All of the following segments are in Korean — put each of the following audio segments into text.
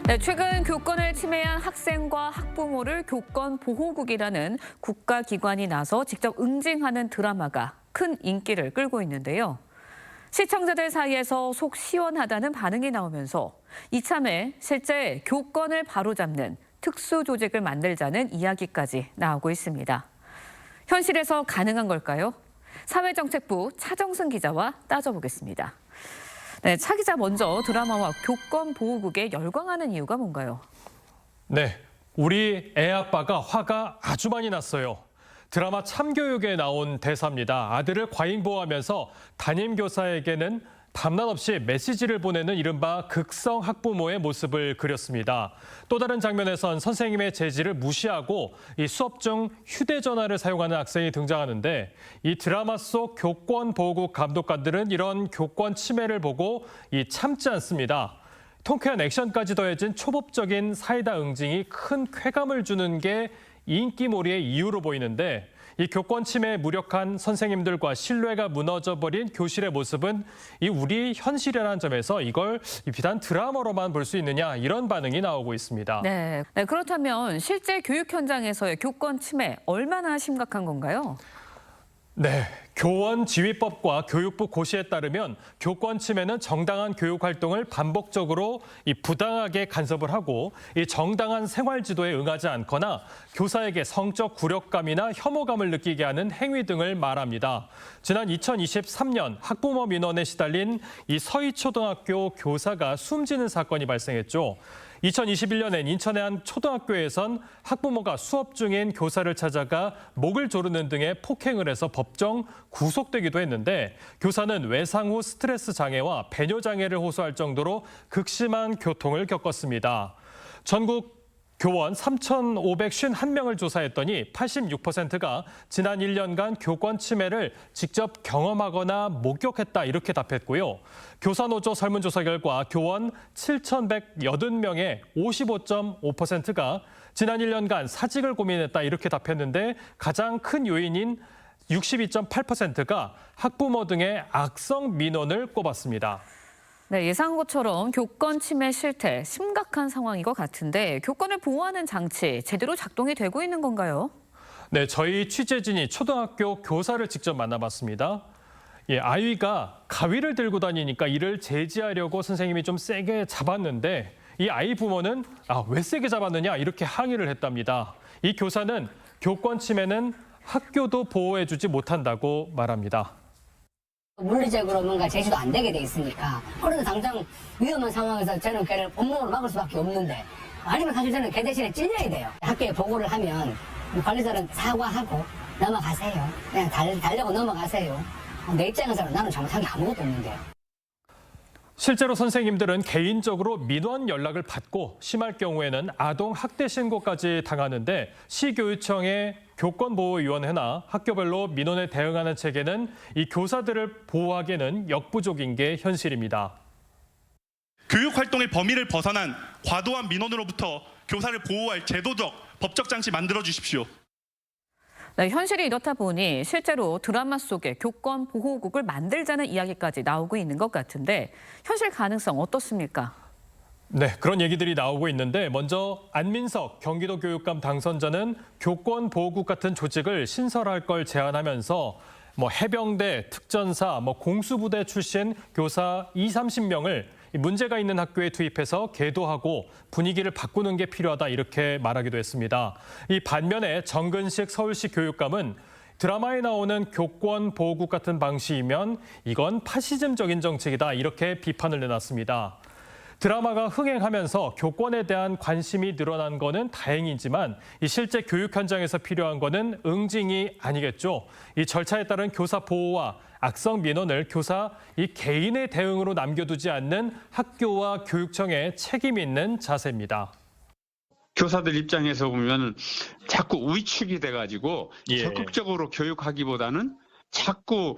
네, 최근 교권을 침해한 학생과 학부모를 교권보호국이라는 국가기관이 나서 직접 응징하는 드라마가 큰 인기를 끌고 있는데요. 시청자들 사이에서 속 시원하다는 반응이 나오면서 이참에 실제 교권을 바로잡는 특수조직을 만들자는 이야기까지 나오고 있습니다. 현실에서 가능한 걸까요? 사회정책부 차정승 기자와 따져보겠습니다. 네, 차 기자 먼저 드라마와 교권보호국에 열광하는 이유가 뭔가요? 네, 우리 애 아빠가 화가 아주 많이 났어요. 드라마 참교육에 나온 대사입니다. 아들을 과잉보호하면서 담임교사에게는 밤낮 없이 메시지를 보내는 이른바 극성 학부모의 모습을 그렸습니다. 또 다른 장면에선 선생님의 제지를 무시하고 이 수업 중 휴대전화를 사용하는 학생이 등장하는데 이 드라마 속 교권보호국 감독관들은 이런 교권 침해를 보고 참지 않습니다. 통쾌한 액션까지 더해진 초법적인 사이다 응징이 큰 쾌감을 주는 게 인기몰이의 이유로 보이는데 이 교권 침해에 무력한 선생님들과 신뢰가 무너져버린 교실의 모습은 이 우리 현실이라는 점에서 이걸 비단 드라마로만 볼 수 있느냐 이런 반응이 나오고 있습니다. 네, 그렇다면 실제 교육 현장에서의 교권 침해 얼마나 심각한 건가요? 네, 교원지휘법과 교육부 고시에 따르면 교권 침해는 정당한 교육 활동을 반복적으로 부당하게 간섭을 하고 정당한 생활 지도에 응하지 않거나 교사에게 성적 굴욕감이나 혐오감을 느끼게 하는 행위 등을 말합니다. 지난 2023년 학부모 민원에 시달린 서희초등학교 교사가 숨지는 사건이 발생했죠. 2021년엔 인천의 한 초등학교에선 학부모가 수업 중인 교사를 찾아가 목을 조르는 등의 폭행을 해서 법정 구속되기도 했는데 교사는 외상 후 스트레스 장애와 배뇨 장애를 호소할 정도로 극심한 고통을 겪었습니다. 전국 교원 3,551명을 조사했더니 86%가 지난 1년간 교권 침해를 직접 경험하거나 목격했다 이렇게 답했고요. 교사노조 설문조사 결과 교원 7,180명의 55.5%가 지난 1년간 사직을 고민했다 이렇게 답했는데 가장 큰 요인인 62.8%가 학부모 등의 악성 민원을 꼽았습니다. 네, 예상한 것처럼 교권 침해 실태 심각한 상황인 것 같은데 교권을 보호하는 장치 제대로 작동이 되고 있는 건가요? 네, 저희 취재진이 초등학교 교사를 직접 만나봤습니다. 아이가 가위를 들고 다니니까 이를 제지하려고 선생님이 좀 세게 잡았는데 이 아이 부모는 왜 세게 잡았느냐 이렇게 항의를 했답니다. 이 교사는 교권 침해는 학교도 보호해주지 못한다고 말합니다. 물리적으로 뭔가 제시도 안 되게 돼 있으니까 그런데 당장 위험한 상황에서 저는 걔를 온몸으로 막을 수밖에 없는데 아니면 사실 저는 걔 대신에 찔려야 돼요. 학교에 보고를 하면 관리자는 사과하고 넘어가세요. 그냥 달려고 넘어가세요. 내 입장에서는 나는 잘못한 게 아무것도 없는데. 실제로 선생님들은 개인적으로 민원 연락을 받고 심할 경우에는 아동 학대 신고까지 당하는데 시교육청의 교권보호위원회나 학교별로 민원에 대응하는 체계는 이 교사들을 보호하기에는 역부족인 게 현실입니다. 교육 활동의 범위를 벗어난 과도한 민원으로부터 교사를 보호할 제도적, 법적 장치 만들어 주십시오. 네, 현실이 이렇다 보니 실제로 드라마 속에 교권보호국을 만들자는 이야기까지 나오고 있는 것 같은데 현실 가능성 어떻습니까? 네, 그런 얘기들이 나오고 있는데 먼저 안민석 경기도 교육감 당선자는 교권보호국 같은 조직을 신설할 걸 제안하면서 해병대, 특전사, 공수부대 출신 교사 20-30명을 문제가 있는 학교에 투입해서 계도하고 분위기를 바꾸는 게 필요하다 이렇게 말하기도 했습니다. 이 반면에 정근식 서울시 교육감은 드라마에 나오는 교권보호국 같은 방식이면 이건 파시즘적인 정책이다 이렇게 비판을 내놨습니다. 드라마가 흥행하면서 교권에 대한 관심이 늘어난 거는 다행이지만 이 실제 교육 현장에서 필요한 거는 응징이 아니겠죠. 이 절차에 따른 교사 보호와 악성 민원을 교사 개인의 대응으로 남겨두지 않는 학교와 교육청의 책임 있는 자세입니다. 교사들 입장에서 보면 자꾸 위축이 돼가지고 적극적으로 교육하기보다는 자꾸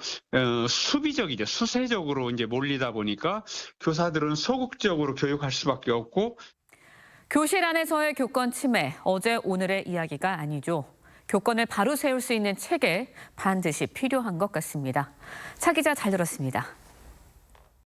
수비적이죠. 수세적으로 이제 몰리다 보니까 교사들은 소극적으로 교육할 수밖에 없고. 교실 안에서의 교권 침해, 어제 오늘의 이야기가 아니죠. 교권을 바로 세울 수 있는 체계 반드시 필요한 것 같습니다. 차 기자 잘 들었습니다.